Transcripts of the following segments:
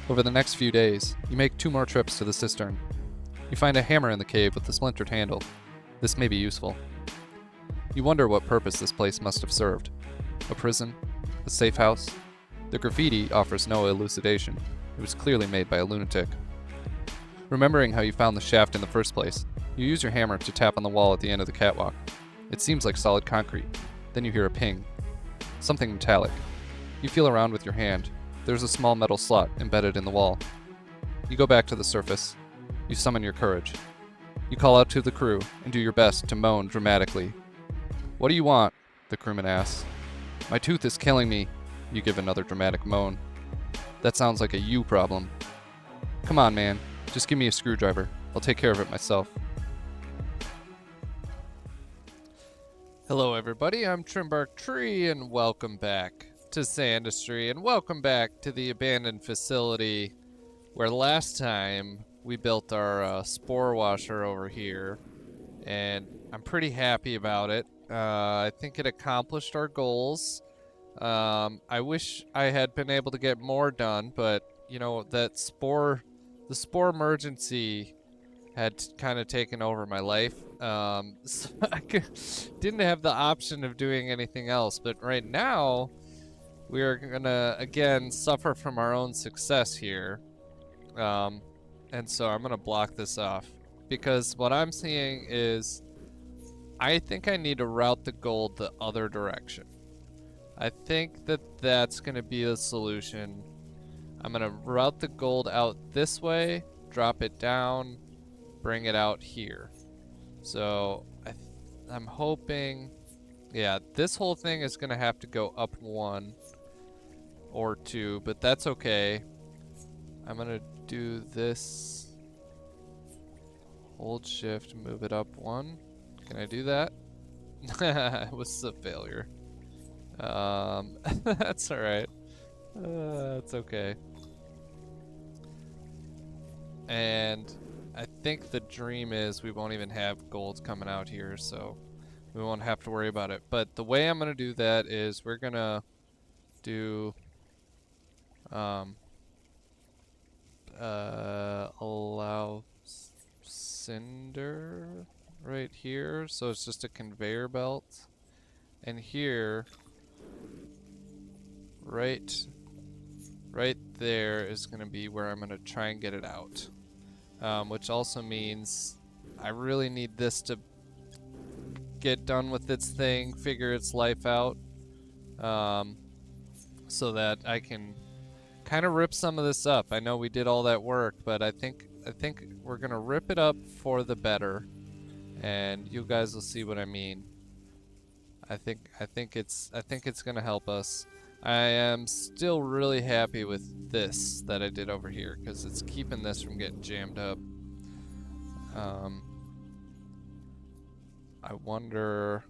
Over the next few days, you make 2 more trips to the cistern. You find a hammer in the cave with a splintered handle. This may be useful. You wonder what purpose this place must have served. A prison? A safe house? The graffiti offers no elucidation. It was clearly made by a lunatic. Remembering how you found the shaft in the first place, you use your hammer to tap on the wall at the end of the catwalk. It seems like solid concrete. Then you hear a ping. Something metallic. You feel around with your hand. There's a small metal slot embedded in the wall. You go back to the surface. You summon your courage. You call out to the crew and do your best to moan dramatically. "What do you want?" the crewman asks. "My tooth is killing me." You give another dramatic moan. "That sounds like a you problem." "Come on, man. Just give me a screwdriver. I'll take care of it myself." Hello everybody, I'm TrimTextures and welcome back to Sandustry and welcome back to the abandoned facility where last time we built our spore washer over here, and I'm pretty happy about it. I think it accomplished our goals. I wish I had been able to get more done, but you know, the spore emergency had kind of taken over my life. So I didn't have the option of doing anything else, but right now we are gonna again suffer from our own success here. And so I'm gonna block this off because what I'm seeing is I think I need to route the gold the other direction. I think that that's gonna be the solution. I'm gonna route the gold out this way, drop it down, bring it out here. So I'm hoping, yeah, this whole thing is gonna have to go up 1 or 2, but that's okay. I'm gonna do this. Hold shift, move it up 1. Can I do that? It was a failure. That's alright. That's okay. And I think the dream is we won't even have gold coming out here, so we won't have to worry about it. But the way I'm gonna do that is we're gonna do allow cinder right here, so it's just a conveyor belt, and here right there is gonna be where I'm gonna try and get it out. Which also means I really need this to get done with its thing, figure its life out, so that I can kind of rip some of this up. I know we did all that work, but I think we're gonna rip it up for the better, and you guys will see what I mean. I think it's gonna help us. I am still really happy with this that I did over here because it's keeping this from getting jammed up. I wonder.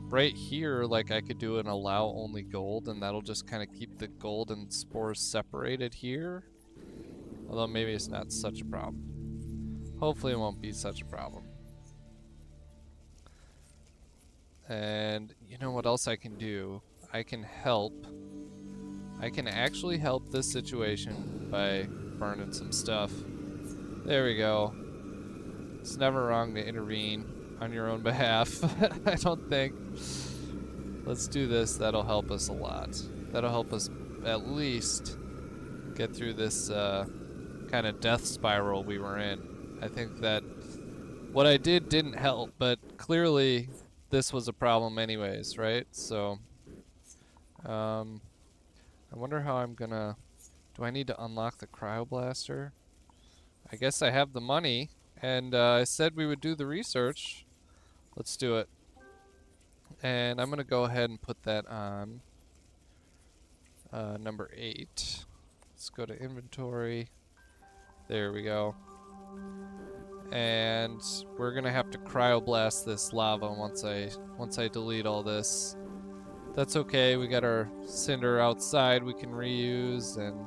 Right here, like I could do an allow only gold, and that'll just kind of keep the gold and spores separated here. Although maybe it's not such a problem. Hopefully, it won't be such a problem. And you know what else I can do? I can actually help this situation by burning some stuff. There we go. It's never wrong to intervene on your own behalf, I don't think. Let's do this. That'll help us a lot. That'll help us at least get through this kind of death spiral we were in. I think that what I did didn't help, but clearly this was a problem anyways, right? So, I wonder how I'm gonna... Do I need to unlock the cryoblaster? I guess I have the money, and I said we would do the research. Let's do it. And I'm gonna go ahead and put that on number 8. Let's go to inventory. There we go. And we're gonna have to cryoblast this lava once I delete all this. That's okay, we got our cinder outside we can reuse, and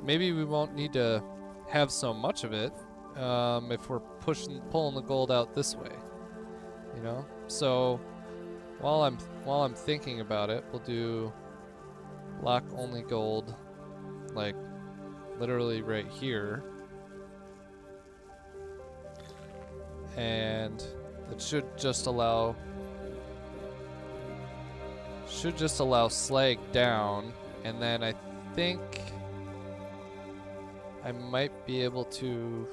maybe we won't need to have so much of it if we're pulling the gold out this way, you know. So while I'm thinking about it, we'll Lock only gold, like literally right here. And it should just allow slag down, and then I think I might be able to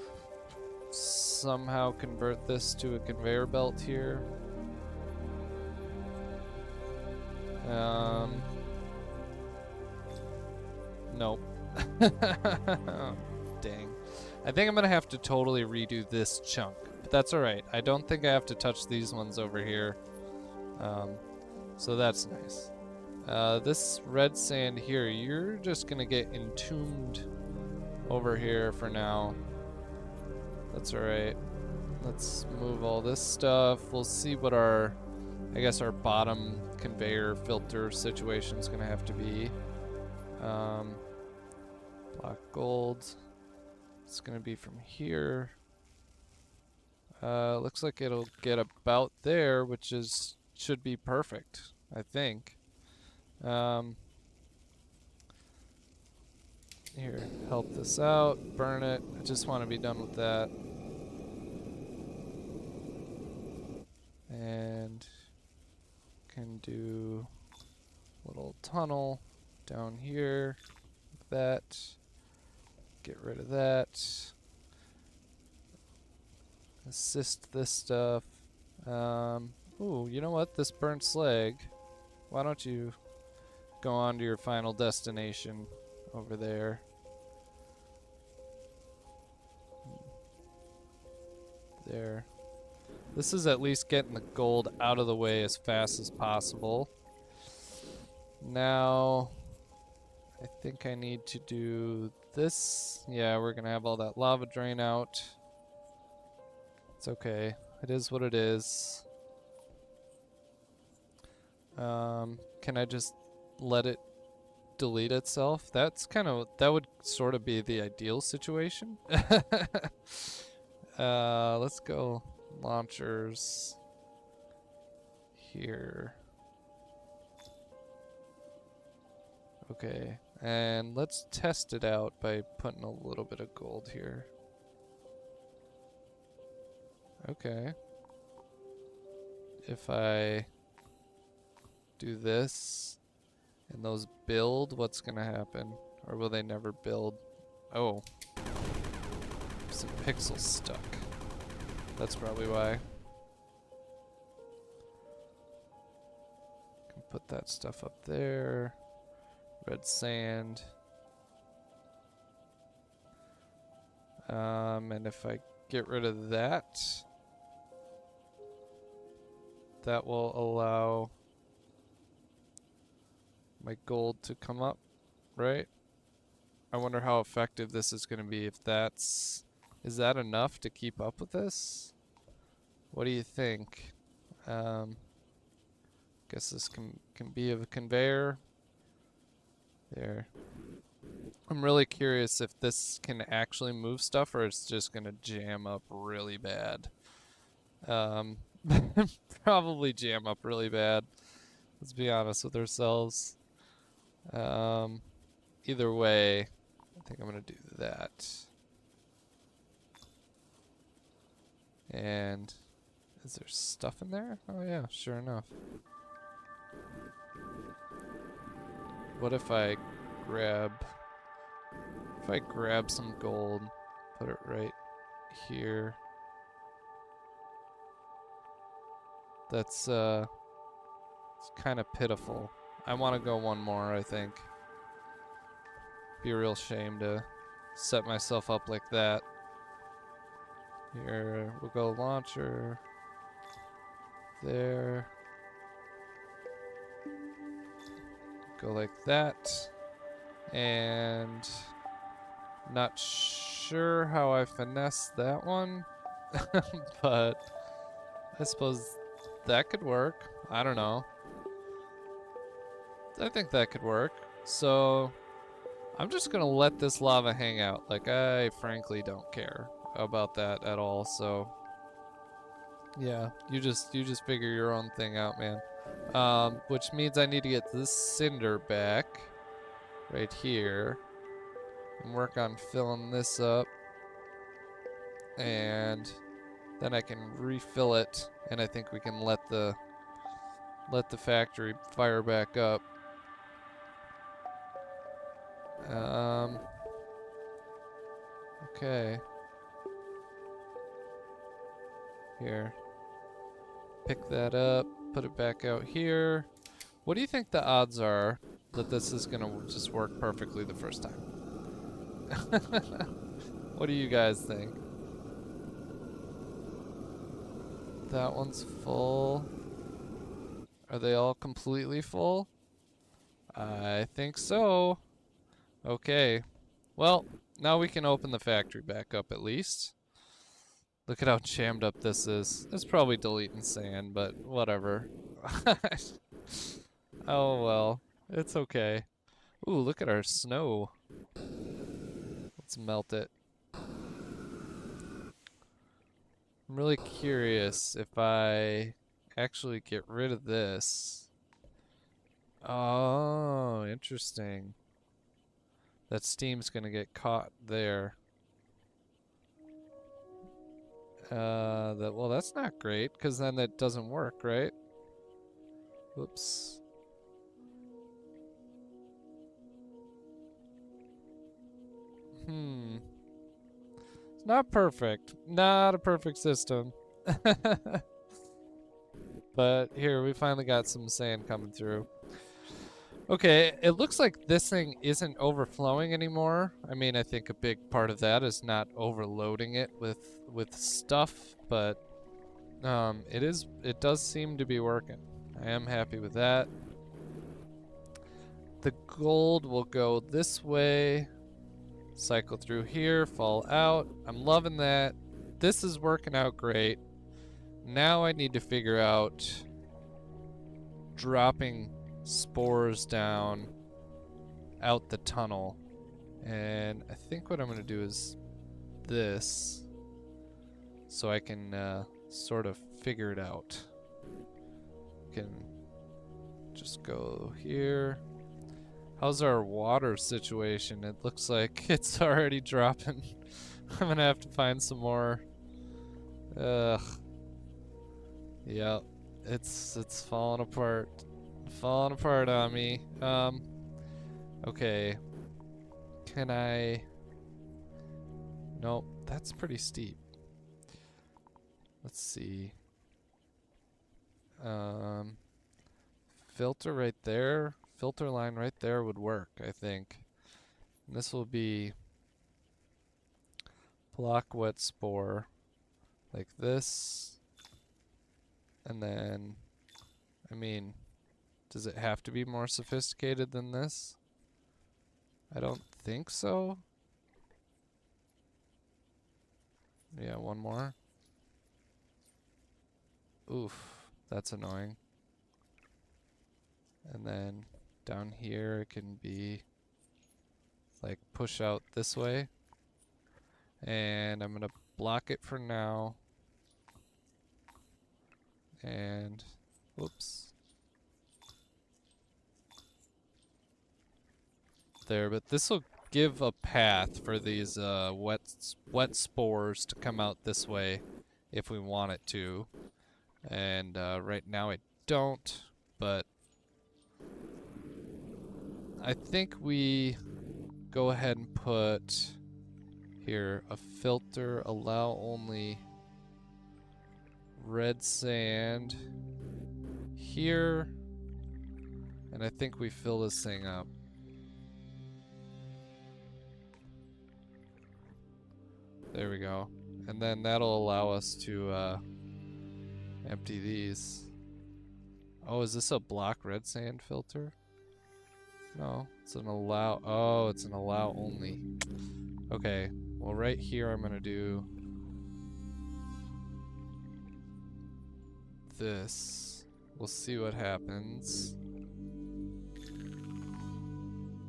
somehow convert this to a conveyor belt here. Nope. Dang. I think I'm gonna have to totally redo this chunk, but that's alright. I don't think I have to touch these ones over here. So that's nice. This red sand here, you're just gonna get entombed over here for now. That's alright. Let's move all this stuff. We'll see what our, I guess our bottom conveyor filter situation is gonna have to be. Black gold. It's gonna be from here. Looks like it'll get about there, which should be perfect, I think. Here, help this out, burn it. I just want to be done with that. And can do a little tunnel down here, like that. Get rid of that. Assist this stuff. Ooh, you know what? This burnt slag. Why don't you go on to your final destination over there? There. This is at least getting the gold out of the way as fast as possible. Now, I think I need to do this. Yeah, we're gonna have all that lava drain out. It's okay. It is what it is. Can I just let it delete itself? That would sort of be the ideal situation. Let's go launchers here. Okay, and let's test it out by putting a little bit of gold here. Okay. If I do this and those build, what's gonna happen? Or will they never build? Oh. Some pixels stuck. That's probably why. Can put that stuff up there. Red sand. And if I get rid of that, that will allow my gold to come up, right? I wonder how effective this is going to be. If is that enough to keep up with this? What do you think? Guess this can be a conveyor. There. I'm really curious if this can actually move stuff or it's just going to jam up really bad. Probably jam up really bad. Let's be honest with ourselves. Either way, I think I'm going to do that. And is there stuff in there? Oh yeah, sure enough. What if I grab some gold, put it right here. That's it's kind of pitiful. I want to go one more, I think. Be a real shame to set myself up like that. Here, we'll go launcher. There. Go like that. And not sure how I finessed that one, but I suppose that could work. I don't know. I think that could work. So I'm just gonna let this lava hang out. Like, I frankly don't care about that at all. So yeah, you just figure your own thing out, man. Which means I need to get this cinder back. right here and work on filling this up, and then I can refill it, and I think we can let the factory fire back up. Okay. Here. Pick that up, put it back out here. What do you think the odds are that this is gonna just work perfectly the first time? What do you guys think? That one's full. Are they all completely full? I think so. Okay. Well, now we can open the factory back up at least. Look at how jammed up this is. It's probably deleting sand, but whatever. Oh well. It's okay. Ooh, look at our snow. Let's melt it. I'm really curious if I actually get rid of this. Oh, interesting. That steam's gonna get caught there. Well, that's not great, because then that doesn't work, right? Whoops. It's not perfect. Not a perfect system. But here, we finally got some sand coming through. Okay, it looks like this thing isn't overflowing anymore. I mean, I think a big part of that is not overloading it with stuff, but it does seem to be working. I am happy with that. The gold will go this way, cycle through here, fall out. I'm loving that. This is working out great. Now I need to figure out dropping spores down out the tunnel. And I think what I'm going to do is this, so I can sort of figure it out. Can just go here. How's our water situation? It looks like it's already dropping. I'm gonna have to find some more. Ugh. Yep. It's falling apart. Falling apart on me. Okay. Can I... Nope, that's pretty steep. Let's see. Filter right there. Filter line right there would work, I think. And this will be block wet spore like this. And then, I mean, does it have to be more sophisticated than this? I don't think so. Yeah, one more. Oof, that's annoying. And then down here it can be like push out this way. And I'm gonna block it for now. And whoops. There, but this will give a path for these wet spores to come out this way if we want it to. And right now I don't, but I think we go ahead and put here a filter, allow only red sand here, and I think we fill this thing up. There we go. And then that'll allow us to empty these. Oh, is this a block red sand filter? No, it's an allow. Oh, it's an allow only. Okay, well right here I'm gonna do this. We'll see what happens.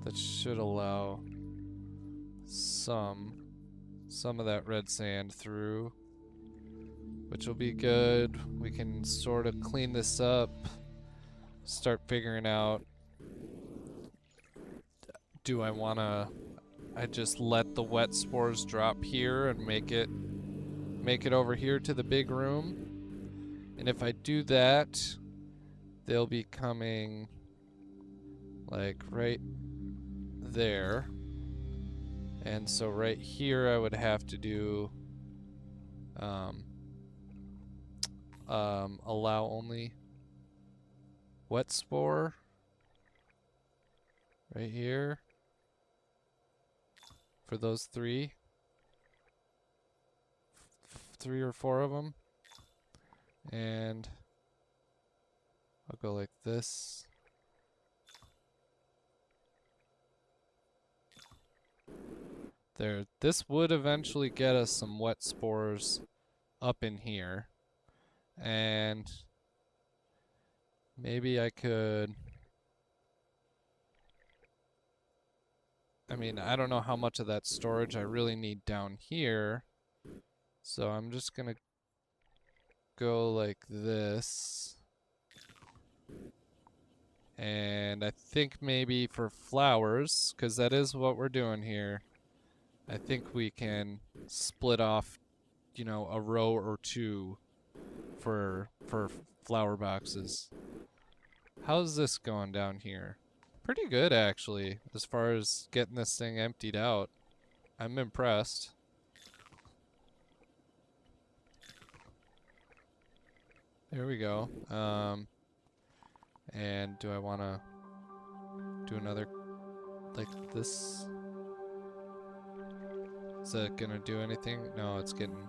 That should allow some of that red sand through, which will be good. We can sort of clean this up, start figuring out do I wanna, I just let the wet spores drop here and make it over here to the big room? And if I do that, they'll be coming like right there. And so right here I would have to do allow only wet spore right here for those three or four of them. And I'll go like this. There, this would eventually get us some wet spores up in here. And maybe I could, I mean, I don't know how much of that storage I really need down here. So I'm just gonna go like this. And I think maybe for flowers, because that is what we're doing here, I think we can split off, you know, a row or two for flower boxes. How's this going down here? Pretty good, actually, as far as getting this thing emptied out. I'm impressed. There we go. And do I want to do another like this? Is that gonna do anything? No, it's getting...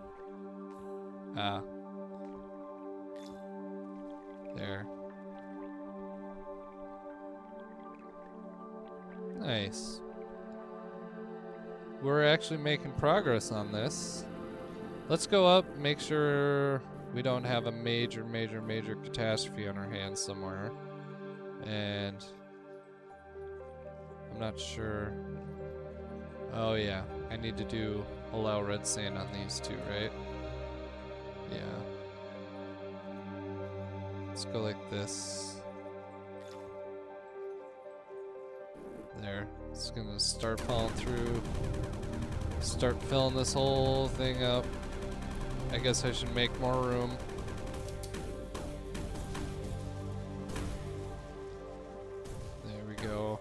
Ah. There. Nice. We're actually making progress on this. Let's go up, make sure we don't have a major catastrophe on our hands somewhere. And I'm not sure. Oh yeah, I need to do allow red sand on these two, right? Yeah. Let's go like this. There. It's gonna start falling through. Start filling this whole thing up. I guess I should make more room. There we go.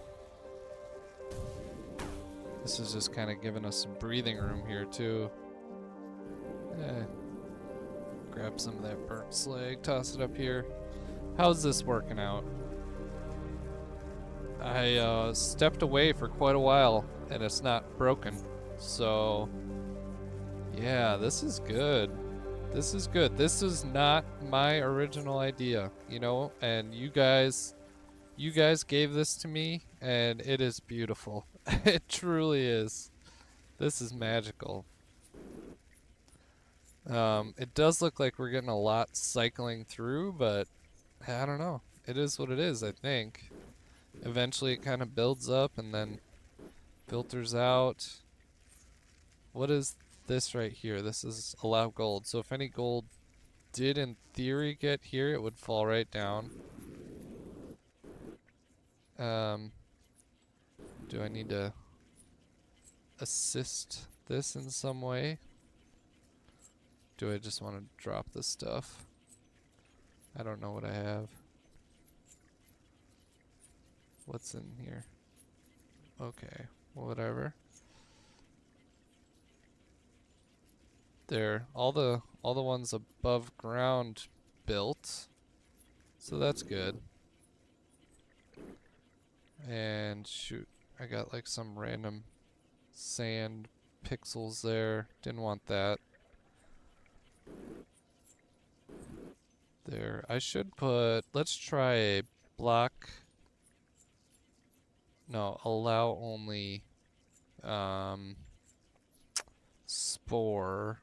This is just kind of giving us some breathing room here too. Grab some of that burnt slag, toss it up here. How's this working out? I stepped away for quite a while and it's not broken. So yeah, this is good. This is good. This is not my original idea, you know, and you guys gave this to me and it is beautiful. It truly is. This is magical. It does look like we're getting a lot cycling through, but I don't know. It is what it is, I think. Eventually it kind of builds up and then filters out. What is this right here? This is allow gold. So if any gold did in theory get here, it would fall right down. Do I need to assist this in some way? Do I just want to drop this stuff? I don't know what I have. What's in here? Okay, whatever. There, all the ones above ground built, so that's good. And shoot, I got like some random sand pixels there. Didn't want that. There, I should put, let's try a block. No, allow only spore.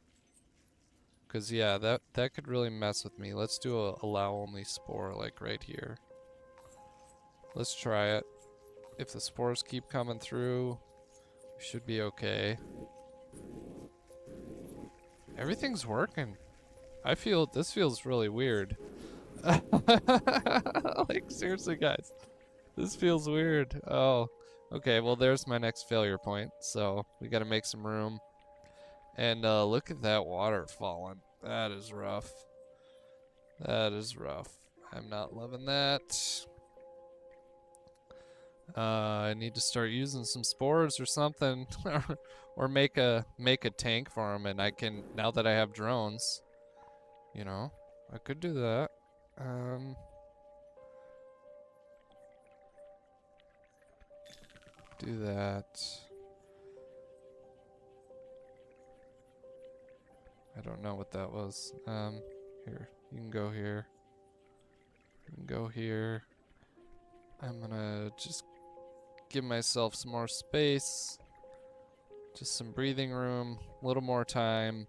Cause yeah, that could really mess with me. Let's do a allow only spore like right here. Let's try it. If the spores keep coming through, we should be okay. Everything's working. I feel this feels really weird. Like seriously guys. This feels weird. Oh, Okay, well there's my next failure point. So we gotta make some room. And look at that water falling. That is rough. That is rough. I'm not loving that. I need to start using some spores or something, or make a tank for them. And I can, now that I have drones, you know, I could do that. Do that. I don't know what that was. Here, you can go here. You can go here. I'm gonna just give myself some more space. Just some breathing room, a little more time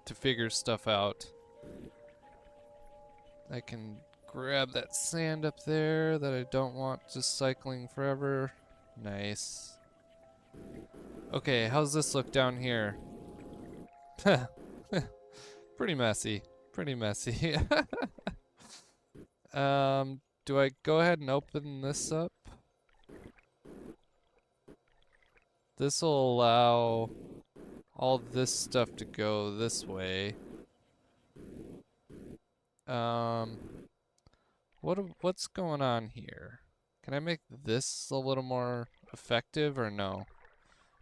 to figure stuff out. I can grab that sand up there that I don't want just cycling forever. Nice. Okay, how's this look down here? Pretty messy. Pretty messy. Do I go ahead and open this up? This will allow all this stuff to go this way. What's going on here? Can I make this a little more effective or no?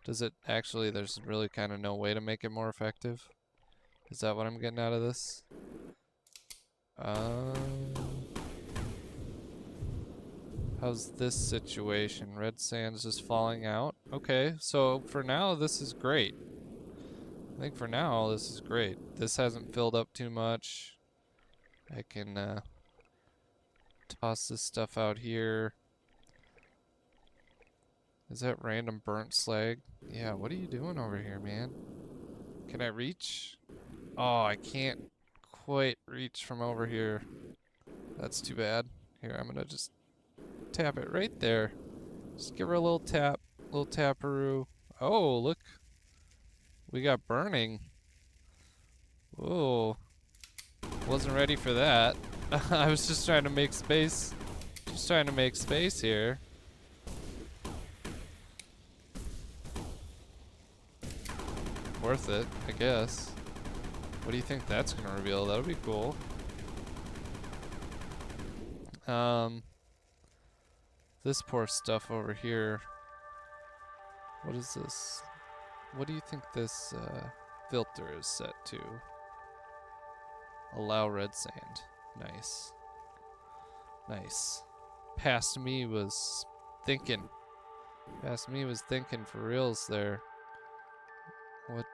Does it actually, there's really kind of no way to make it more effective? Is that what I'm getting out of this? How's this situation? Red sand's just falling out. Okay, so for now, this is great. I think for now, this is great. This hasn't filled up too much. I can toss this stuff out here. Is that random burnt slag? Yeah, what are you doing over here, man? Can I reach? Oh, I can't quite reach from over here. That's too bad. Here, I'm gonna just tap it right there. Just give her a little tap, little taparoo. Oh, look. We got burning. Whoa. Wasn't ready for that. I was just trying to make space. Just trying to make space here. Worth it, I guess. What do you think that's gonna reveal? That'll be cool. This poor stuff over here. What is this? What do you think this filter is set to? Allow red sand. Nice. Nice. Past me was thinking. Past me was thinking for reals there. What?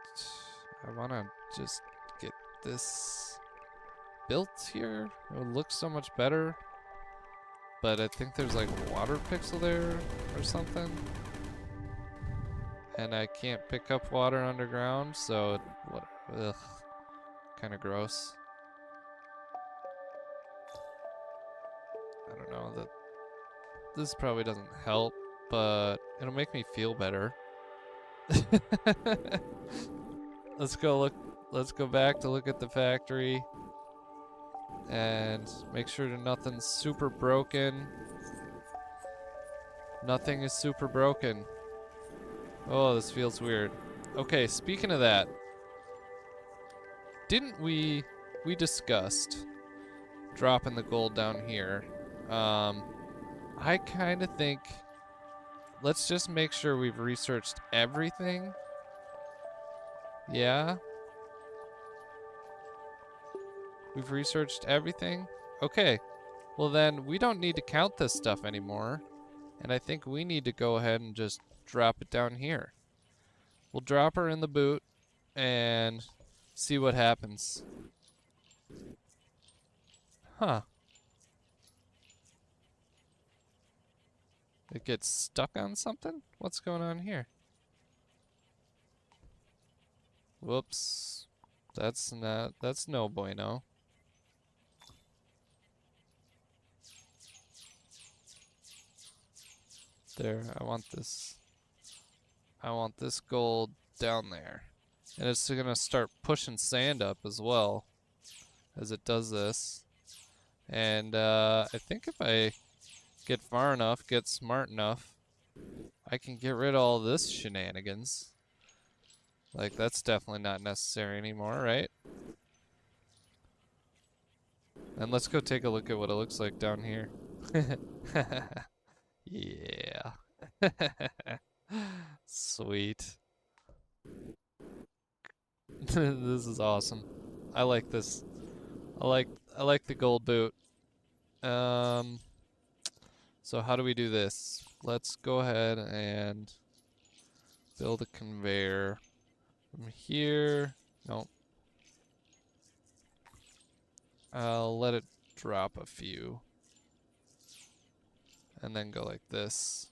I wanna just get this built here. It would look so much better. But I think there's like a water pixel there or something. And I can't pick up water underground, so what? Ugh, kind of gross. I don't know, that this probably doesn't help, but it'll make me feel better. Let's go back to look at the factory and make sure that nothing's super broken. Nothing is super broken. Oh, this feels weird. Okay, speaking of that, didn't we discussed dropping the gold down here? I kind of think let's just make sure we've researched everything. Yeah. We've researched everything? Okay. Well then, we don't need to count this stuff anymore. And I think we need to go ahead and just drop it down here. We'll drop her in the boot and see what happens. Huh. It gets stuck on something? What's going on here? Whoops. That's no bueno. There, I want this gold down there. And it's gonna start pushing sand up as well as it does this. And I think if I get far enough, get smart enough, I can get rid of all this shenanigans. Like, that's definitely not necessary anymore, right? And let's go take a look at what it looks like down here. Yeah. Sweet. This is awesome. I like this. I like the gold boot. Um so how do we do this? Let's go ahead and build a conveyor from here. Nope. I'll let it drop a few. And then go like this.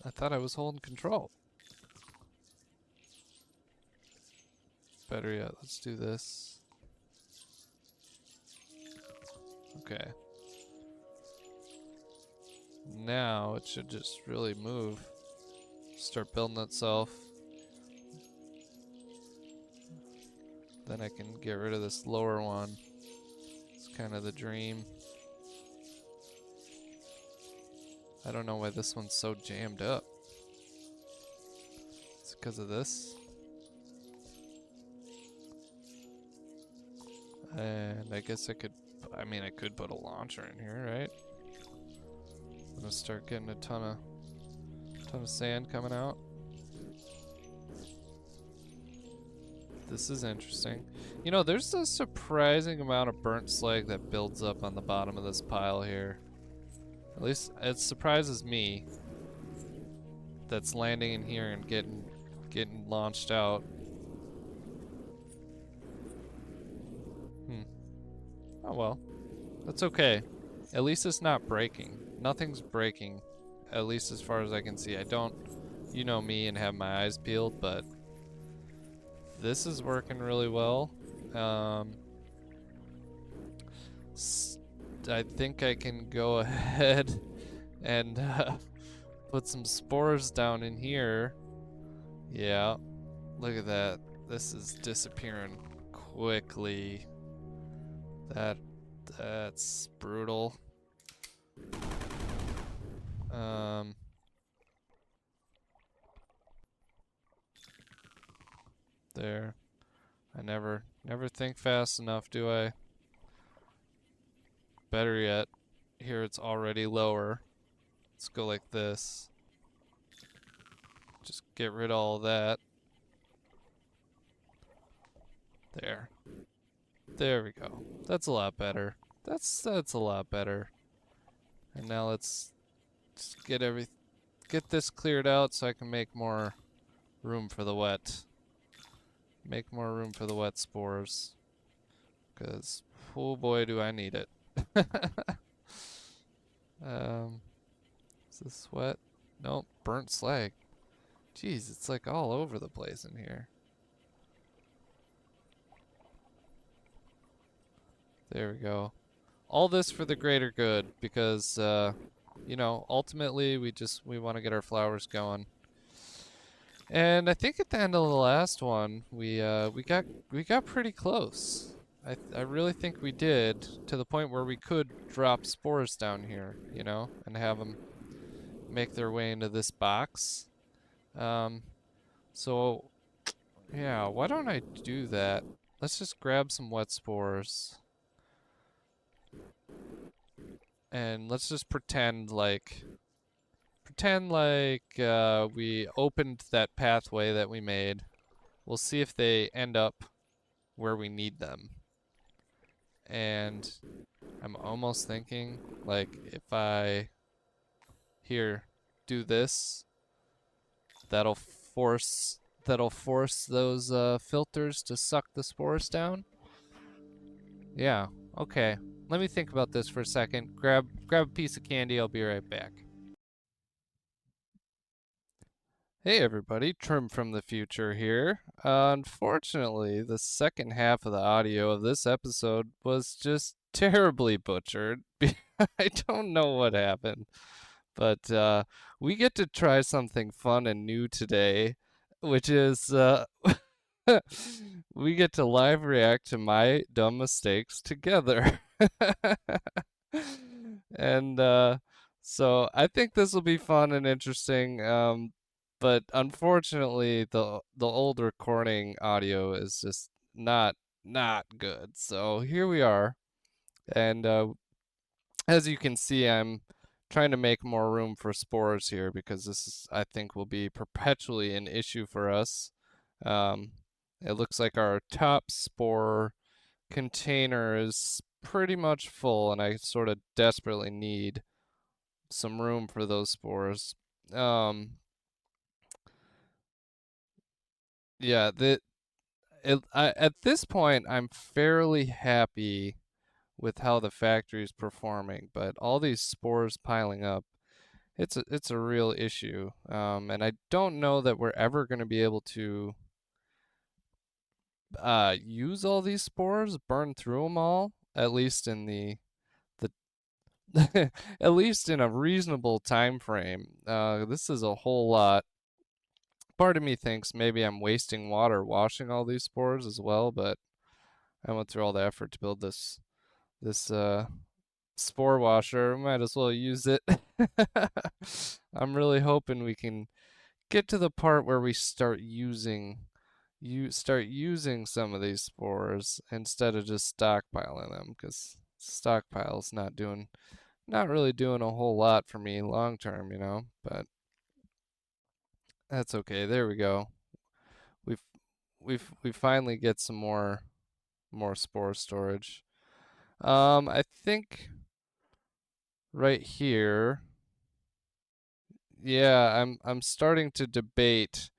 I thought I was holding control. Better yet, let's do this. Okay. Now it should just really move. Start building itself. Then I can get rid of this lower one. It's kind of the dream. I don't know why this one's so jammed up. It's because of this. And I guess I could put a launcher in here, right? I'm gonna start getting a ton of sand coming out. This is interesting. You know, there's a surprising amount of burnt slag that builds up on the bottom of this pile here. At least it surprises me. That's landing in here and getting launched out. Oh well. That's okay. At least it's not breaking. Nothing's breaking. At least as far as I can see. I don't, you know me and have my eyes peeled, but this is working really well. I think I can go ahead and put some spores down in here. Yeah, look at that. This is disappearing quickly. That's brutal. There. I never think fast enough, do I? Better yet, here it's already lower. Let's go like this. Just get rid of all of that. There. There we go. That's a lot better. That's a lot better. And now let's just get this cleared out so I can make more room for the wet. Make more room for the wet spores. 'Cause oh boy do I need it. Is this wet? Nope, burnt slag. Jeez, it's like all over the place in here. There we go. All this for the greater good because you know, ultimately we want to get our flowers going. And I think at the end of the last one, we got pretty close. I really think we did, to the point where we could drop spores down here, you know, and have them make their way into this box. So yeah, why don't I do that? Let's just grab some wet spores. And let's just pretend like we opened that pathway that we made. We'll see if they end up where we need them. And I'm almost thinking, like, if I do this, that'll force those filters to suck the spores down. Yeah, okay. Let me think about this for a second. Grab a piece of candy, I'll be right back. Hey everybody, Trim from the future here. Unfortunately, the second half of the audio of this episode was just terribly butchered. I don't know what happened, but we get to try something fun and new today, which is we get to live react to my dumb mistakes together. And so I think this will be fun and interesting. But unfortunately, the old recording audio is just not good. So here we are, and as you can see, I'm trying to make more room for spores here because this is, I think, will be perpetually an issue for us. Um, it looks like our top spore container is pretty much full, and I sort of desperately need some room for those spores. Um, yeah, at this point, I'm fairly happy with how the factory is performing, but all these spores piling up, it's a real issue. And I don't know that we're ever going to be able to use all these spores, burn through them all, at least in the at least in a reasonable time frame. This is a whole lot. Part of me thinks maybe I'm wasting water washing all these spores as well, but I went through all the effort to build this spore washer. Might as well use it. I'm really hoping we can get to the part where we start using some of these spores instead of just stockpiling them, because stockpile's not really doing a whole lot for me long term, but that's okay. There we go. We've we finally get some more spore storage. I think right here, yeah, I'm starting to debate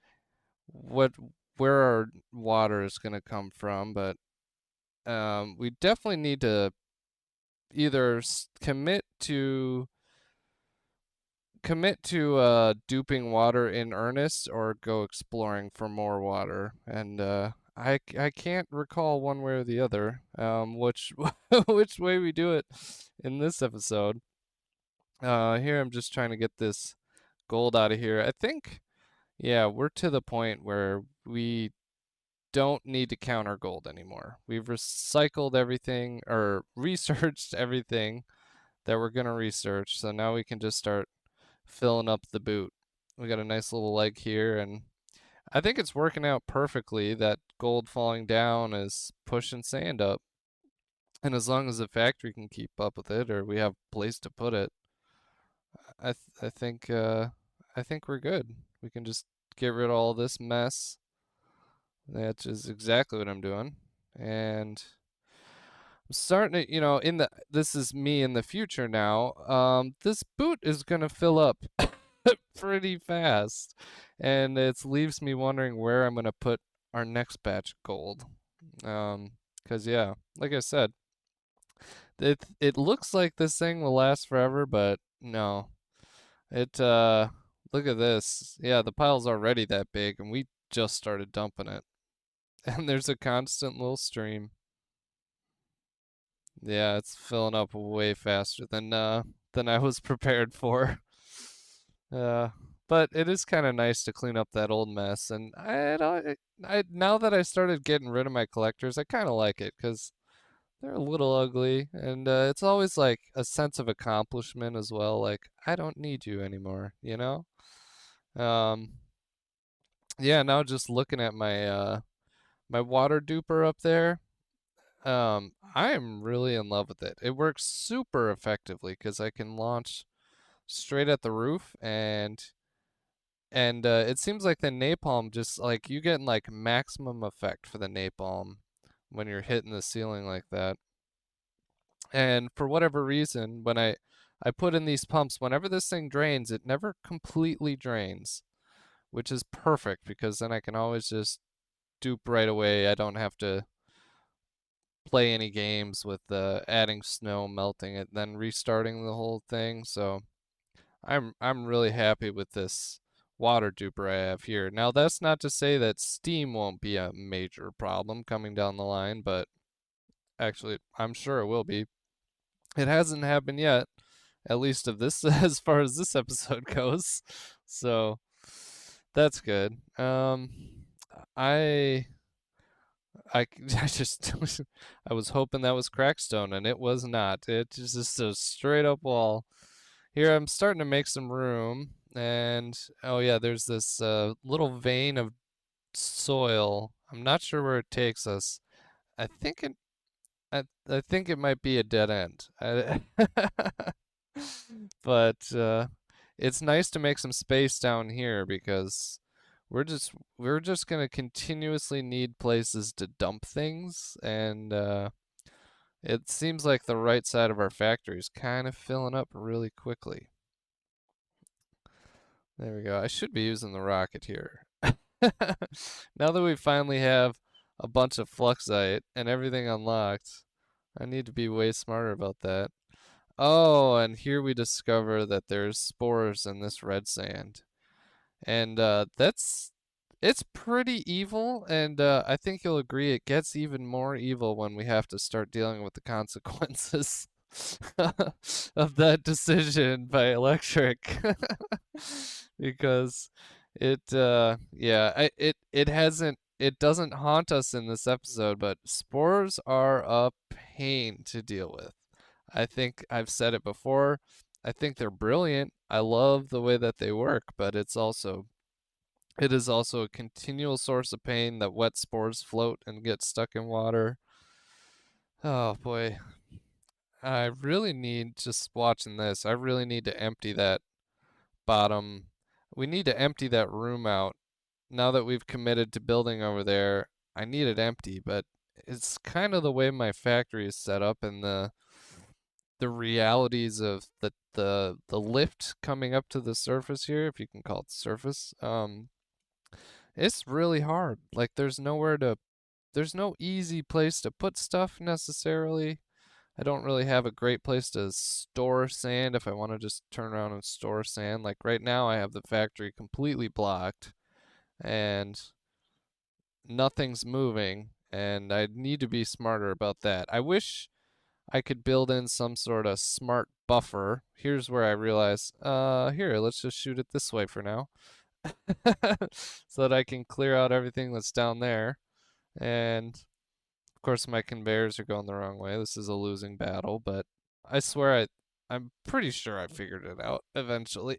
what where our water is gonna come from, but we definitely need to either commit to duping water in earnest or go exploring for more water. And I can't recall one way or the other, which which way we do it in this episode. Here I'm just trying to get this gold out of here. I think, yeah, we're to the point where we don't need to count our gold anymore. We've recycled everything or researched everything that we're gonna research, so now we can just start filling up the boot. We got a nice little leg here, and I think it's working out perfectly. That gold falling down is pushing sand up. And as long as the factory can keep up with it, or we have a place to put it, I th I think we're good. We can just get rid of all this mess. That is exactly what I'm doing. And I'm starting to, this is me in the future now. This boot is gonna fill up pretty fast, and it leaves me wondering where I'm gonna put our next batch of gold. 'Cause yeah, like I said, it looks like this thing will last forever, but no. Look at this. Yeah, the pile's already that big, and we just started dumping it. And there's a constant little stream. Yeah, it's filling up way faster than I was prepared for. Uh, but it is kind of nice to clean up that old mess, and I now that I started getting rid of my collectors, I kind of like it because they're a little ugly, and it's always like a sense of accomplishment as well. Like I don't need you anymore, you know? Um, yeah. Now just looking at my water duper up there, I am really in love with it. It works super effectively because I can launch straight at the roof, and it seems like the napalm just like you get like maximum effect for the napalm when you're hitting the ceiling like that. And for whatever reason, when I put in these pumps, whenever this thing drains, it never completely drains, which is perfect because then I can always just dupe right away. I don't have to play any games with adding snow, melting it, then restarting the whole thing. So I'm really happy with this water duper I have here. Now that's not to say that steam won't be a major problem coming down the line, but actually I'm sure it will be. It hasn't happened yet, at least of this as far as this episode goes. So that's good. I I just I was hoping that was crackstone and it was not. It's just a straight up wall. Here I'm starting to make some room and oh yeah, there's this little vein of soil. I'm not sure where it takes us. I think it I think it might be a dead end. But it's nice to make some space down here because we're just gonna continuously need places to dump things, and it seems like the right side of our factory is kind of filling up really quickly. There we go. I should be using the rocket here. Now that we finally have a bunch of fluxite and everything unlocked, I need to be way smarter about that. Oh, and here we discover that there's spores in this red sand. And it's pretty evil, and I think you'll agree it gets even more evil when we have to start dealing with the consequences of that decision by electric. Because it doesn't haunt us in this episode, but spores are a pain to deal with. I think I've said it before. I think they're brilliant. I love the way that they work, but it is also a continual source of pain that wet spores float and get stuck in water. Oh boy. I really need, just watching this, I really need to empty that bottom. We need to empty that room out. Now that we've committed to building over there, I need it empty, but it's kind of the way my factory is set up and the realities of the lift coming up to the surface here, if you can call it surface. It's really hard. Like there's no easy place to put stuff necessarily. I don't really have a great place to store sand if I want to just turn around and store sand. Like right now I have the factory completely blocked and nothing's moving and I need to be smarter about that. I wish I could build in some sort of smart buffer. Here's where I realize, here, let's just shoot it this way for now. So that I can clear out everything that's down there. And of course my conveyors are going the wrong way. This is a losing battle, but I swear I'm pretty sure I figured it out eventually.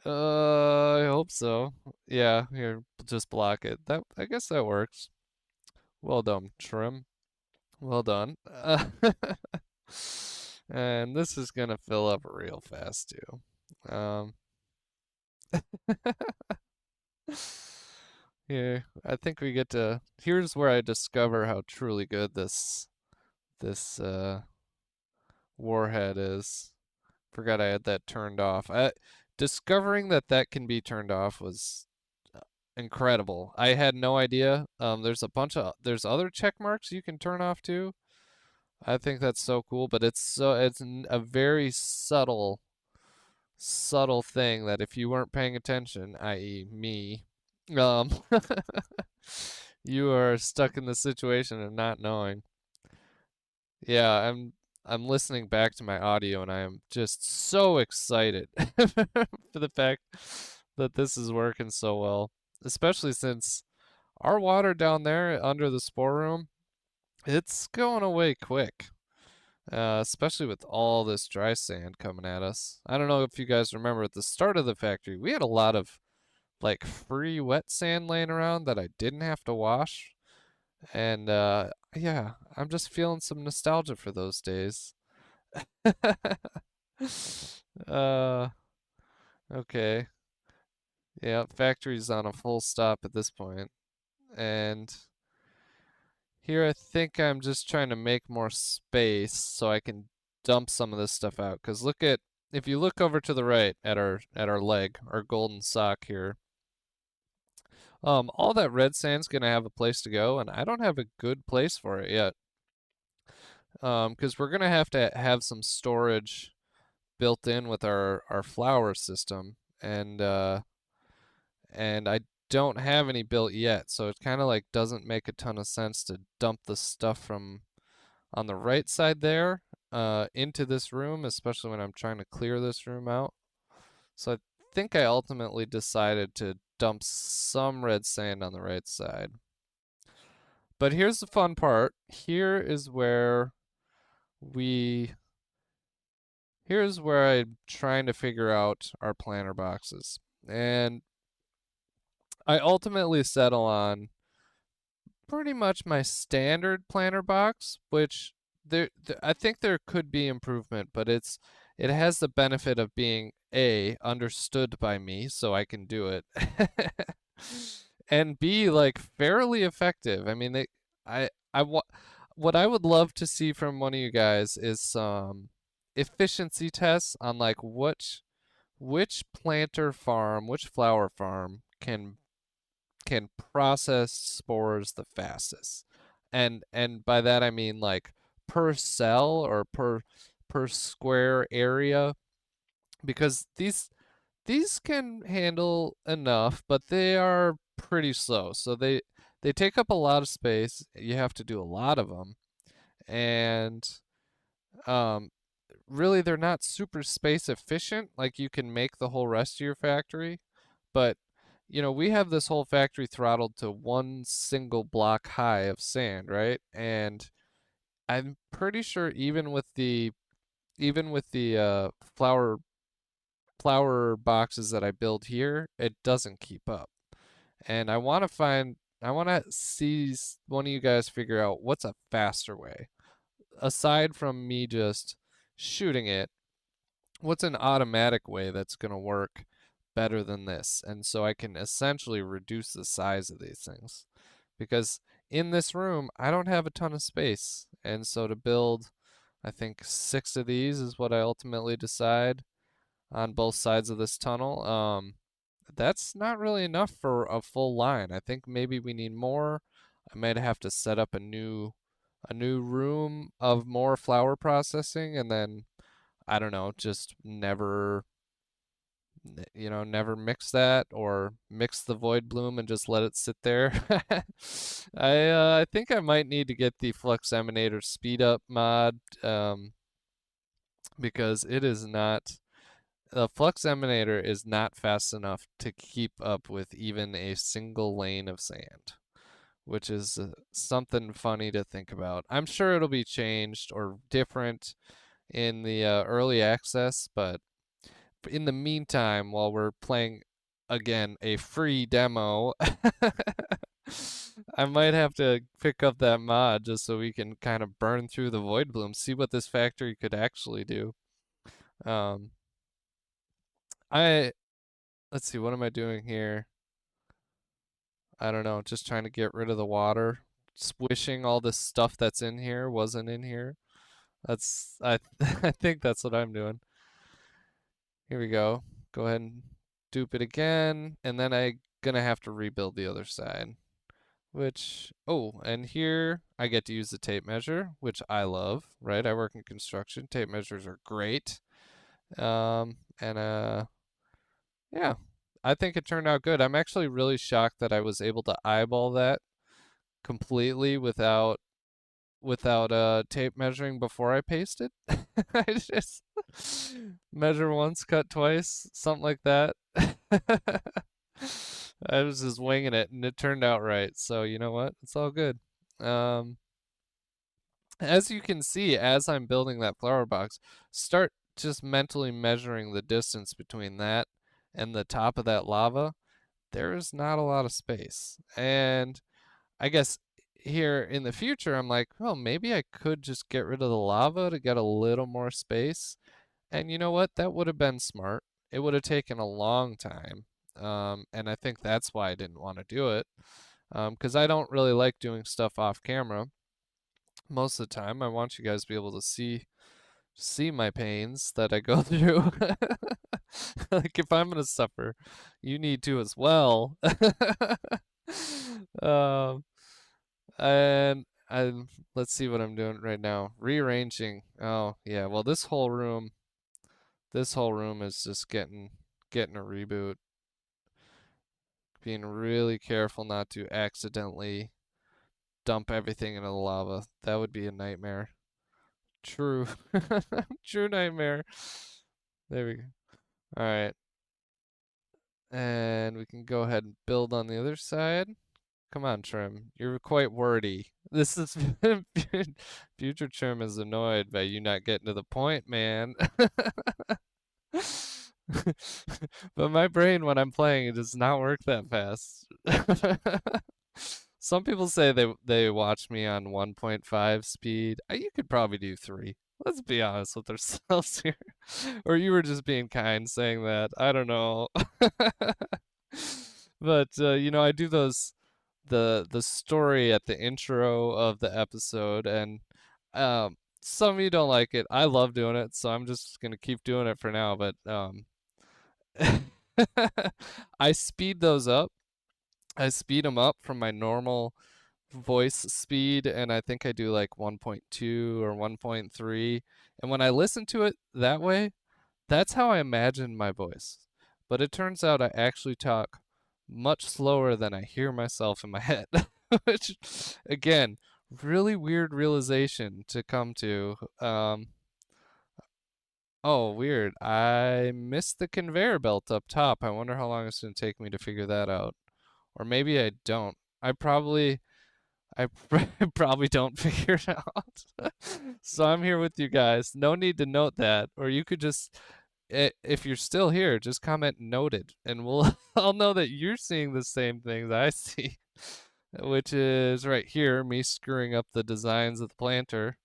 I hope so. Yeah, here, just block it. That I guess that works. Well done, Trim. Well done. And this is gonna fill up real fast too. Here, I think we get to. Here's where I discover how truly good this warhead is. Forgot I had that turned off. Discovering that that can be turned off was incredible. I had no idea. There's other check marks you can turn off too. I think that's so cool, but it's a very subtle thing that if you weren't paying attention, i.e. me, um, you are stuck in the situation and not knowing. Yeah, I'm listening back to my audio and I am just so excited for the fact that this is working so well, especially since our water down there under the spore room, it's going away quick. Especially with all this dry sand coming at us. I don't know if you guys remember at the start of the factory, we had a lot of like free wet sand laying around that I didn't have to wash. And yeah, I'm just feeling some nostalgia for those days. uh, okay. Yeah, factory's on a full stop at this point. And here I think I'm just trying to make more space so I can dump some of this stuff out. 'Cause if you look over to the right at our leg, our golden sock here, all that red sand's gonna have a place to go, and I don't have a good place for it yet. 'Cause we're gonna have to have some storage built in with our flower system, and I don't have any built yet, so it kind of like doesn't make a ton of sense to dump the stuff from on the right side there into this room, especially when I'm trying to clear this room out. So I think I ultimately decided to dump some red sand on the right side. But here's the fun part. We here's where I'm trying to figure out our planter boxes. And I ultimately settle on pretty much my standard planter box, which I think there could be improvement, but it has the benefit of being A, understood by me so I can do it. And B, like fairly effective. I mean, I what I would love to see from one of you guys is some efficiency tests on like which planter farm, which flower farm can process spores the fastest. And by that I mean like per cell or per square area, because these can handle enough, but they are pretty slow. So they take up a lot of space. You have to do a lot of them. And um really they're not super space efficient. Like you can make the whole rest of your factory, but we have this whole factory throttled to one single block high of sand, right? And I'm pretty sure even with the flower boxes that I build here, it doesn't keep up. And I want to see one of you guys figure out what's a faster way aside from me just shooting it. What's an automatic way that's going to work better than this? And so I can essentially reduce the size of these things. Because in this room, I don't have a ton of space. And so to build, I think 6 of these is what I ultimately decide on both sides of this tunnel. That's not really enough for a full line. I think maybe we need more. I might have to set up a new room of more flower processing, and then I don't know, just never mix that, or mix the void bloom and just let it sit there. I think I might need to get the Flux Emanator speed up mod, because it is not the Flux Emanator is not fast enough to keep up with even a single lane of sand, which is something funny to think about. I'm sure it'll be changed or different in the early access, but in the meantime, while we're playing again a free demo, I might have to pick up that mod just so we can kind of burn through the void bloom, see what this factory could actually do. Um, I let's see, what am I doing here? I don't know, just trying to get rid of the water. Squishing all this stuff that's in here wasn't in here. I think that's what I'm doing. Here we go. Go ahead and dupe it again, and then I gonna have to rebuild the other side. And here I get to use the tape measure, which I love, right? I work in construction. Tape measures are great. And yeah, I think it turned out good. I'm actually really shocked that I was able to eyeball that completely without tape measuring before I pasted. I just measure once, cut twice, something like that. I was just winging it and it turned out right. So you know what? It's all good. Um, as you can see, as I'm building that flower box, start just mentally measuring the distance between that and the top of that lava. There is not a lot of space. And I guess here in the future, I'm like, well, maybe I could just get rid of the lava to get a little more space. And you know what? That would have been smart. It would have taken a long time. And I think that's why I didn't want to do it. Because I don't really like doing stuff off camera. Most of the time, I want you guys to be able to see my pains that I go through. Like if I'm gonna suffer, you need to as well. um, and I let's see what I'm doing right now. Rearranging. Oh yeah. Well, this whole room is just getting a reboot. Being really careful not to accidentally dump everything into the lava. That would be a nightmare. True. True nightmare. There we go. All right. And we can go ahead and build on the other side. Come on, Trim. You're quite wordy. This is future Trim is annoyed by you not getting to the point, man. But my brain, when I'm playing, it does not work that fast. Some people say they watch me on 1.5 speed. You could probably do 3. Let's be honest with ourselves here. Or you were just being kind saying that. I don't know. But you know, I do the story at the intro of the episode, and some of you don't like it. I love doing it, so I'm just gonna keep doing it for now. But I speed those up. I speed them up from my normal voice speed, and I think I do like 1.2 or 1.3. And when I listen to it that way, that's how I imagine my voice. But it turns out I actually talk much slower than I hear myself in my head, which, again, really weird realization to come to. Oh, weird. I missed the conveyor belt up top. I wonder how long it's going to take me to figure that out. Or maybe I don't. I probably don't figure it out. So I'm here with you guys. No need to note that. Or you could just, if you're still here, just comment noted, and I'll know that you're seeing the same things I see, which is right here, me screwing up the designs of the planter,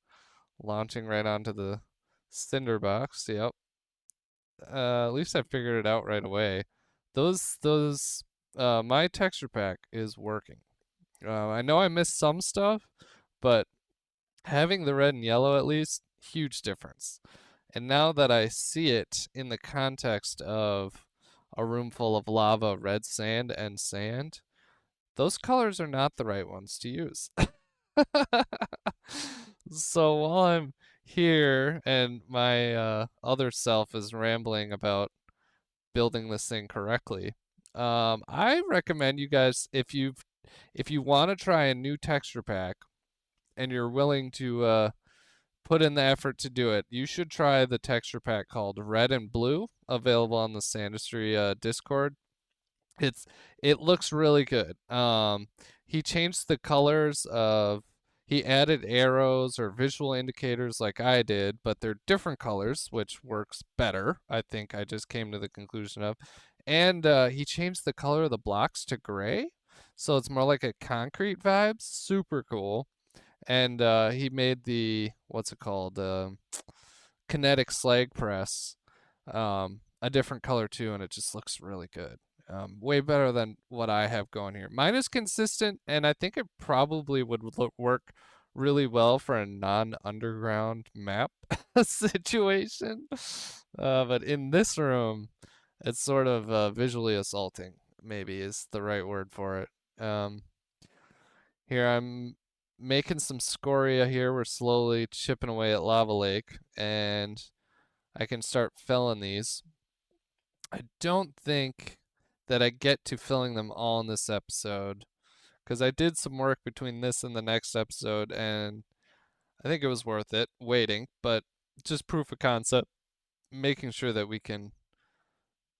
launching right onto the cinder box. Yep. At least I figured it out right away. My texture pack is working. I know I missed some stuff, but having the red and yellow at least, huge difference. And now that I see it in the context of a room full of lava, red sand, and sand, those colors are not the right ones to use. So while I'm here and my other self is rambling about building this thing correctly, I recommend you guys, if you want to try a new texture pack and you're willing to put in the effort to do it, you should try the texture pack called Red and Blue, available on the Sandustry Discord. It's it looks really good. He changed the colors of he added arrows or visual indicators like I did, but they're different colors, which works better. I think I just came to the conclusion of. And he changed the color of the blocks to gray, so it's more like a concrete vibe. Super cool. And he made the what's it called? Kinetic slag press, a different color too, and it just looks really good. Way better than what I have going here. Mine is consistent, and I think it probably would work really well for a non-underground map situation. But in this room, it's sort of visually assaulting, maybe is the right word for it. Here I'm making some scoria here. We're slowly chipping away at Lava Lake, and I can start filling these. I don't think that I get to filling them all in this episode, because I did some work between this and the next episode, and I think it was worth it waiting, but just proof of concept, making sure that we can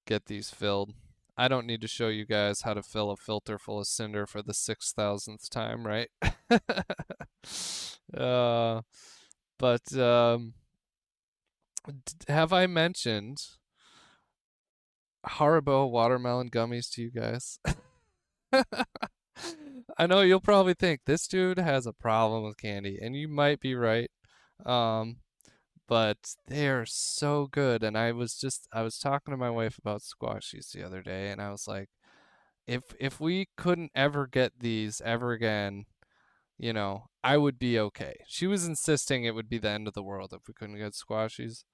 get these filled. I don't need to show you guys how to fill a filter full of cinder for the 6,000th time, right? uh, but have I mentioned Haribo watermelon gummies to you guys? I know you'll probably think this dude has a problem with candy, and you might be right. Um, but they are so good. And I was talking to my wife about squashies the other day, and I was like, if we couldn't ever get these ever again, you know, I would be okay. She was insisting it would be the end of the world if we couldn't get squashies.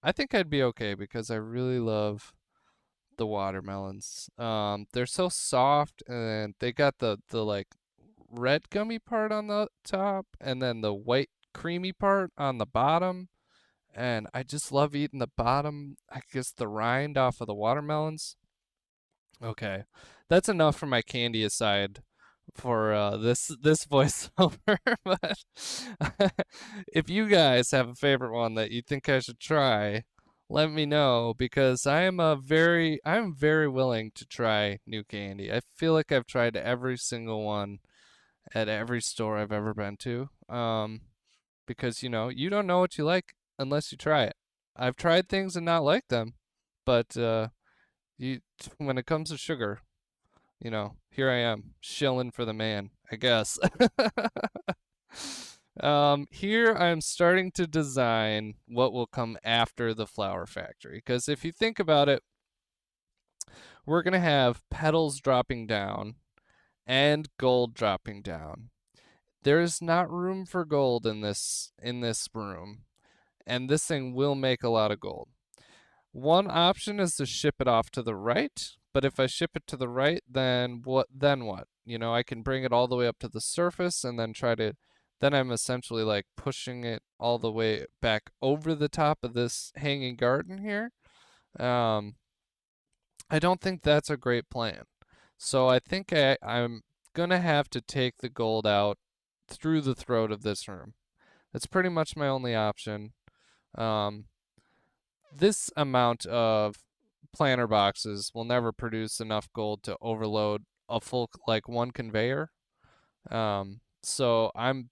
I think I'd be okay because I really love the watermelons. They're so soft, and they got the like red gummy part on the top and then the white creamy part on the bottom. And I just love eating the bottom, I guess the rind off of the watermelons. Okay. That's enough for my candy aside for this voiceover. But if you guys have a favorite one that you think I should try, let me know because I'm very willing to try new candy. I feel like I've tried every single one at every store I've ever been to. Because you don't know what you like unless you try it. I've tried things and not liked them, but you when it comes to sugar, here I am shilling for the man, I guess. Here I'm starting to design what will come after the flower factory. Because if you think about it, we're gonna have petals dropping down and gold dropping down. There's not room for gold in this room, and this thing will make a lot of gold. One option is to ship it off to the right, but if I ship it to the right, then what? I can bring it all the way up to the surface and then I'm essentially like pushing it all the way back over the top of this hanging garden here. Um, I don't think that's a great plan. So I think I'm gonna have to take the gold out through the throat of this room. That's pretty much my only option. Um, this amount of planter boxes will never produce enough gold to overload a full like one conveyor. So I'm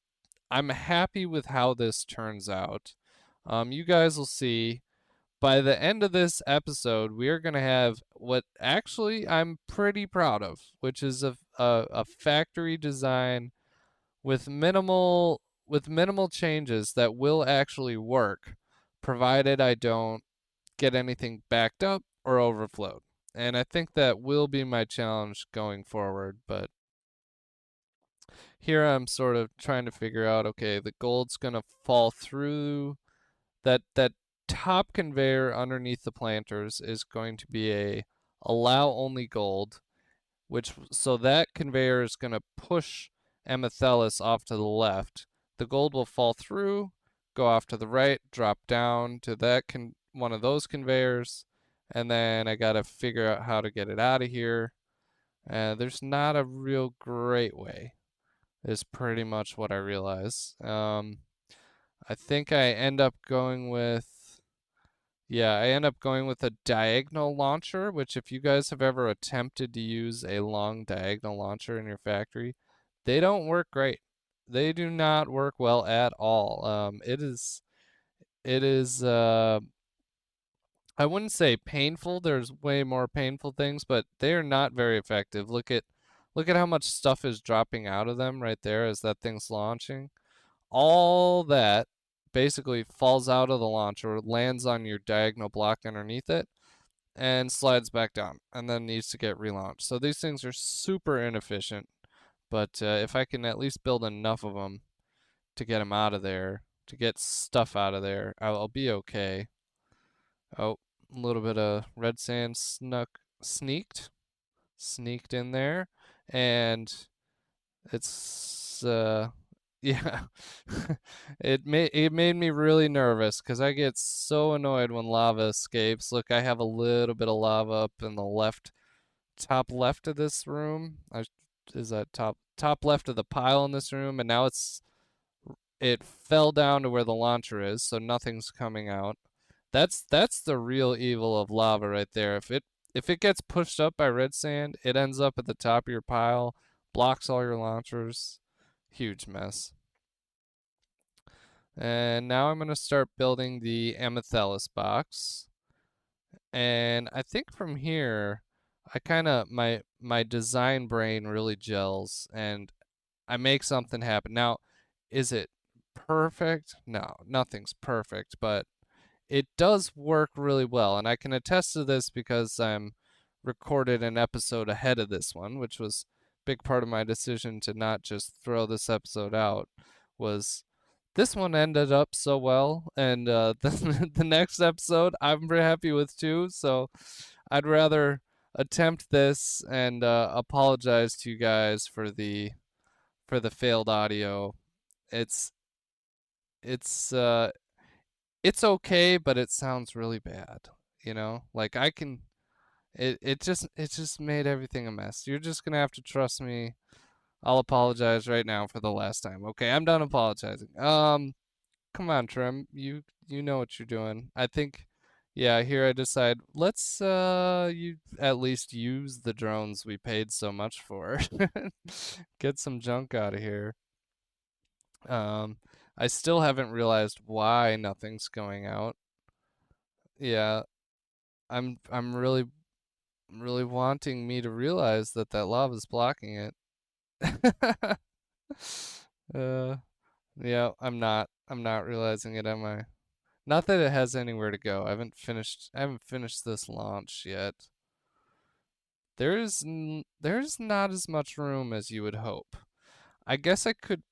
happy with how this turns out. You guys will see by the end of this episode, we are going to have what actually I'm pretty proud of, which is a factory design with minimal changes that will actually work, provided I don't get anything backed up or overflowed. And I think that will be my challenge going forward. But here I'm sort of trying to figure out, okay, the gold's gonna fall through that top conveyor underneath the planters is going to be a allow only gold, which so that conveyor is gonna push Amethellus off to the left. The gold will fall through, go off to the right, drop down to one of those conveyors, and then I gotta figure out how to get it out of here. There's not a real great way, is pretty much what I realize. I think I end up going with a diagonal launcher, which if you guys have ever attempted to use a long diagonal launcher in your factory, they don't work great. They do not work well at all. It is I wouldn't say painful. There's way more painful things, but they are not very effective. Look at how much stuff is dropping out of them right there as that thing's launching. All that basically falls out of the launcher, lands on your diagonal block underneath it, and slides back down, and then needs to get relaunched. So these things are super inefficient, but if I can at least build enough of them to get them out of there, to get stuff out of there, I'll be okay. Oh, a little bit of red sand sneaked in there, and it's yeah, it made me really nervous because I get so annoyed when lava escapes. Look, I have a little bit of lava up in the top left of this room. Is that top left of the pile in this room, and now it fell down to where the launcher is, so nothing's coming out. That's the real evil of lava right there. If it gets pushed up by red sand, it ends up at the top of your pile, blocks all your launchers. Huge mess. And now I'm going to start building the Amethellus box. And I think from here, I kind of my design brain really gels and I make something happen. Now, is it perfect? No, nothing's perfect, but it does work really well. And I can attest to this because I'm recorded an episode ahead of this one, which was a big part of my decision to not just throw this episode out was this one ended up so well, and the next episode I'm very happy with too. So I'd rather attempt this and apologize to you guys for the failed audio. It's it's uh it's okay, but it sounds really bad. Like I can it just made everything a mess. You're just gonna have to trust me. I'll apologize right now for the last time. Okay, I'm done apologizing. Come on, Trim. You know what you're doing. I think Yeah, here I decide let's you at least use the drones we paid so much for. Get some junk out of here. Um, I still haven't realized why nothing's going out. Yeah, I'm really wanting me to realize that that lava's blocking it. uh, yeah, I'm not realizing it, am I? Not that it has anywhere to go. I haven't finished this launch yet. There's not as much room as you would hope. I guess I could,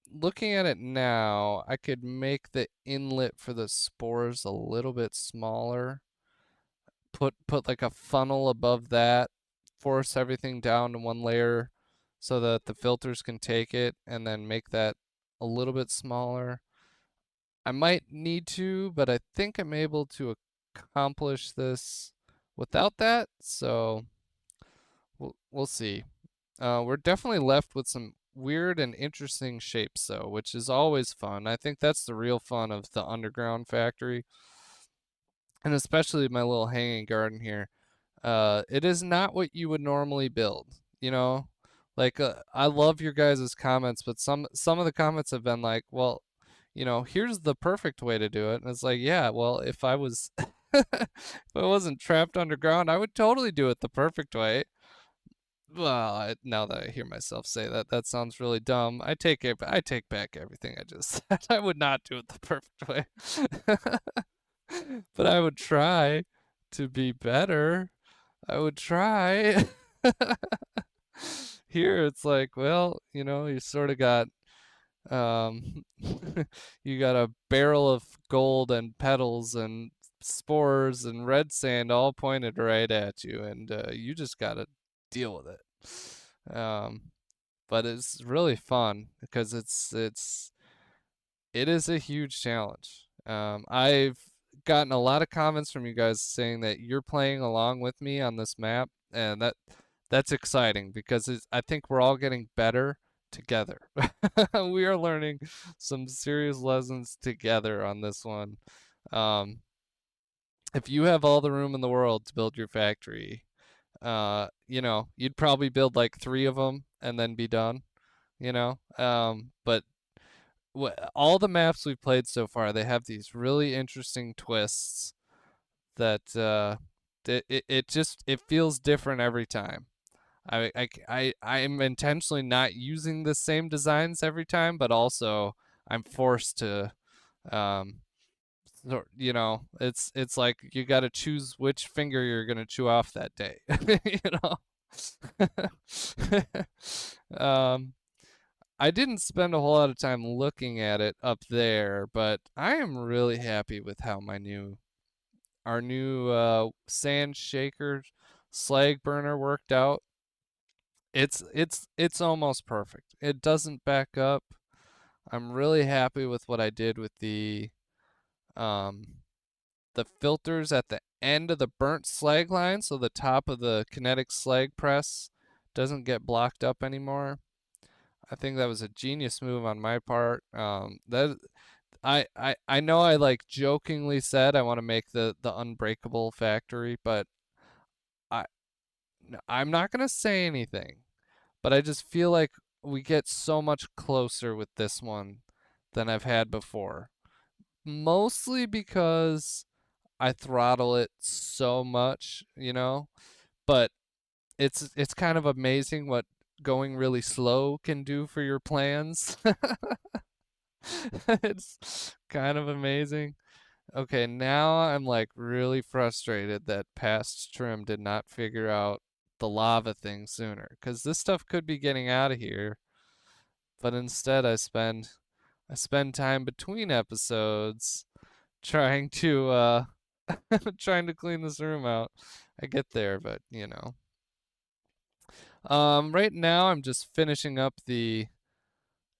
looking at it now, I could make the inlet for the spores a little bit smaller. Put like a funnel above that, force everything down to one layer so that the filters can take it, and then make that a little bit smaller. I might need to, but I think I'm able to accomplish this without that, so we'll see. We're definitely left with some weird and interesting shapes, though, which is always fun. I think that's the real fun of the underground factory, and especially my little hanging garden here. It is not what you would normally build, you know? Like, I love your guys' comments, but some of the comments have been like, well, here's the perfect way to do it. And it's like, yeah, well, if I was if I wasn't trapped underground, I would totally do it the perfect way. Well, now that I hear myself say that, that sounds really dumb. I take back everything I just said. I would not do it the perfect way. But I would try to be better. I would try. Here it's like, well, you sort of got um you got a barrel of gold and petals and spores and red sand all pointed right at you, and you just gotta deal with it. But it's really fun because it is a huge challenge. I've gotten a lot of comments from you guys saying that you're playing along with me on this map, and that's exciting because I think we're all getting better together. We are learning some serious lessons together on this one. Um, if you have all the room in the world to build your factory, you'd probably build like 3 of them and then be done. But all the maps we've played so far, they have these really interesting twists that it feels different every time. I'm intentionally not using the same designs every time, but also I'm forced to, um, it's like you got to choose which finger you're gonna chew off that day, you know. um, I didn't spend a whole lot of time looking at it up there, but I am really happy with how our new sand shaker slag burner worked out. It's almost perfect. It doesn't back up. I'm really happy with what I did with um the filters at the end of the burnt slag line, so the top of the kinetic slag press doesn't get blocked up anymore. I think that was a genius move on my part. That I know I like jokingly said I want to make the unbreakable factory, but I I'm not gonna say anything. But I just feel like we get so much closer with this one than I've had before. Mostly because I throttle it so much, but it's kind of amazing what going really slow can do for your plans. It's kind of amazing. Okay, now I'm like really frustrated that past trim did not figure out the lava thing sooner, because this stuff could be getting out of here, but instead I spend time between episodes trying to trying to clean this room out. I get there, but right now I'm just finishing up the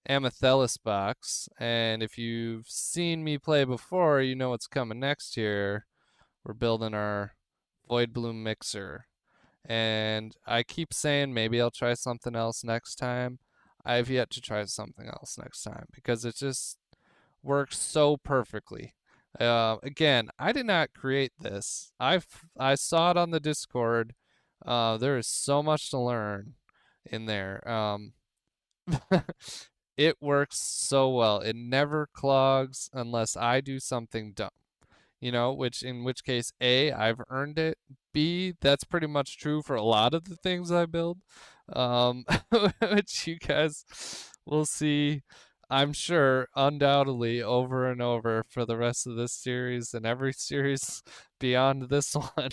Amethyst box, and if you've seen me play before, you know what's coming next here. We're building our Void Bloom mixer, and I keep saying maybe I'll try something else next time. I've yet to try something else next time because it just works so perfectly. Again, I did not create this. I saw it on the Discord. There is so much to learn in there. It works so well. It never clogs unless I do something dumb. Which in which case, A, I've earned it. B, that's pretty much true for a lot of the things I build, um, which you guys will see, I'm sure, undoubtedly over and over for the rest of this series and every series beyond this one.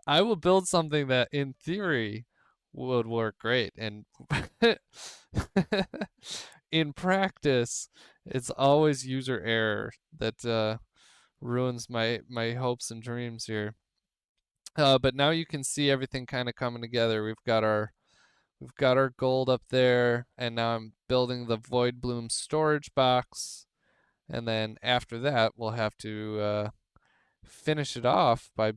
I will build something that, in theory, would work great, and in practice, it's always user error that ruins my hopes and dreams here. But now you can see everything kind of coming together. We've got our gold up there, and now I'm building the Void Bloom storage box. And then after that, we'll have to finish it off by,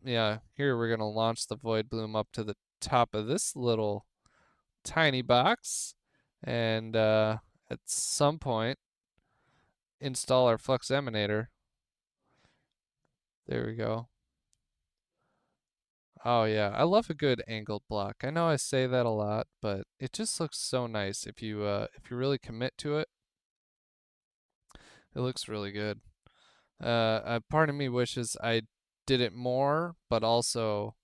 yeah, here we're gonna launch the Void Bloom up to the top of this little tiny box, and at some point install our flux emanator. There we go. Oh yeah, I love a good angled block. I know I say that a lot, but it just looks so nice if you really commit to it. It looks really good. Part of me wishes I did it more, but also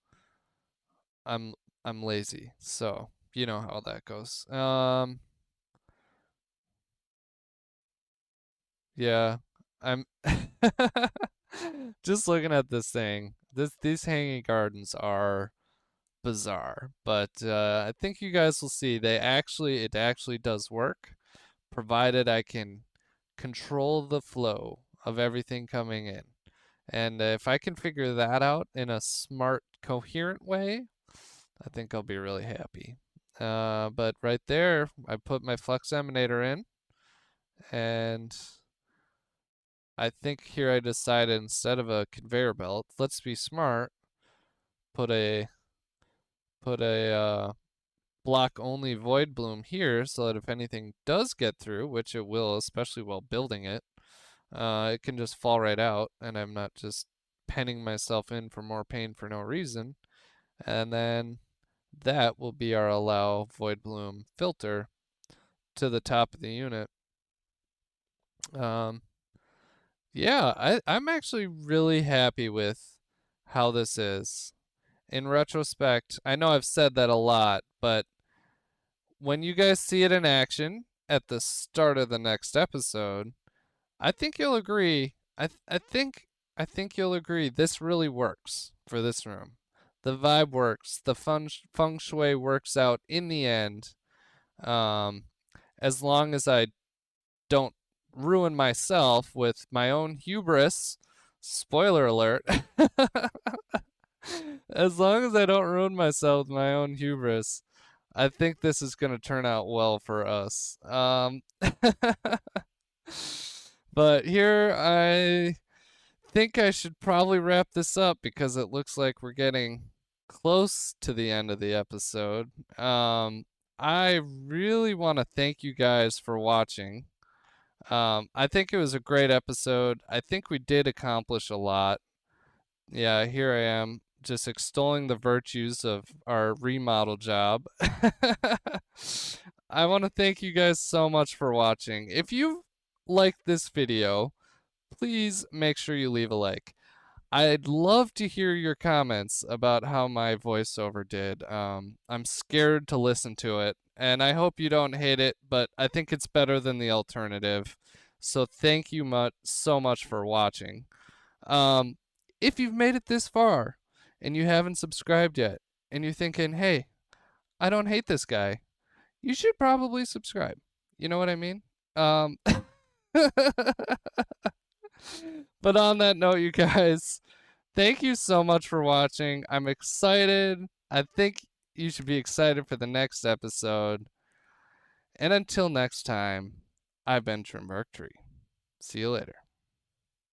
I'm I'm lazy, so you know how that goes. Yeah, I'm just looking at this thing. These hanging gardens are bizarre, but I think you guys will see it actually does work, provided I can control the flow of everything coming in. And if I can figure that out in a smart, coherent way, I think I'll be really happy. But right there, I put my flux emanator in, and I think here I decided, instead of a conveyor belt, let's be smart, put a block only void bloom here, so that if anything does get through, which it will, especially while building it, it can just fall right out, and I'm not just penning myself in for more pain for no reason. And then that will be our allow void bloom filter to the top of the unit. Um, yeah, I'm actually really happy with how this is. In retrospect, I know I've said that a lot, but when you guys see it in action at the start of the next episode, I think you'll agree. I think you'll agree this really works for this room. The vibe works. The feng shui works out in the end. Um, as long as I don't ruin myself with my own hubris. Spoiler alert. As long as I don't ruin myself with my own hubris, I think this is going to turn out well for us. But here I think I should probably wrap this up because it looks like we're getting close to the end of the episode. I really want to thank you guys for watching. I think it was a great episode. I think we did accomplish a lot. Yeah, here I am just extolling the virtues of our remodel job. I want to thank you guys so much for watching. If you liked this video, please make sure you leave a like. I'd love to hear your comments about how my voiceover did. I'm scared to listen to it, and I hope you don't hate it, but I think it's better than the alternative. So thank you so much for watching. Um, if you've made it this far and you haven't subscribed yet, and you're thinking, hey, I don't hate this guy, you should probably subscribe. You know what I mean? Um, but on that note, you guys, thank you so much for watching. I'm excited. I think you should be excited for the next episode. And until next time, I've been TrimTextures. See you later.